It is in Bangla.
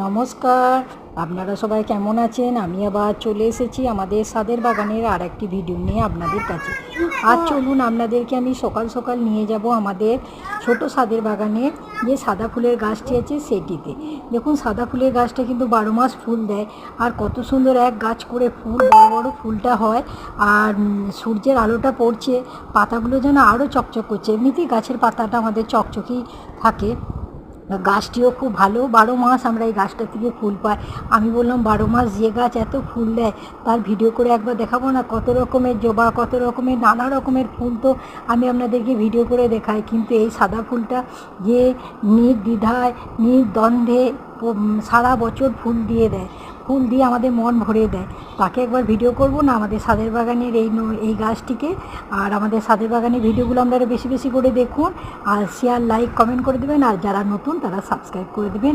নমস্কার, আপনারা সবাই কেমন আছেন? আমি আবার চলে এসেছি আমাদের ছাদের বাগানের আর একটি ভিডিও নিয়ে আপনাদের কাছে। আজ চলুন আপনাদেরকে আমি সকাল সকাল নিয়ে যাব আমাদের ছোট ছাদের বাগানের যে সাদা ফুলের গাছটি আছে সেটিতে। দেখুন, সাদা ফুলের গাছটা কিন্তু 12 মাস ফুল দেয়। আর কত সুন্দর এক গাছ করে ফুল, বড় বড় ফুলটা হয়। আর সূর্যের আলোটা পড়ছে, পাতাগুলো যেন আরও চকচক করছে। এমনিতেই গাছের পাতাটা আমাদের চকচকেই থাকে। গাছটিও খুব ভালো, 12 মাস আমরা এই গাছটা থেকে ফুল পাই। আমি বললাম 12 মাস যে গাছ এত ফুল দেয় তার ভিডিও করে একবার দেখাবো না? কত রকমের জবা, কত রকমের নানা রকমের ফুল তো আমি আপনাদেরকে ভিডিও করে দেখাই, কিন্তু এই সাদা ফুলটা যে নির্দ্বিধায় নির্দ্বন্দ্বে সারা বছর ফুল দিয়ে দেয়, ফুল দিয়ে আমাদের মন ভরে দেয়, তাকে একবার ভিডিও করব না আমাদের ছাদের বাগানের এই গাছটিকে। আর আমাদের ছাদের বাগানের ভিডিওগুলো আপনারা বেশি বেশি করে দেখুন, আর শেয়ার লাইক কমেন্ট করে দেবেন, আর যারা নতুন তারা সাবস্ক্রাইব করে দেবেন।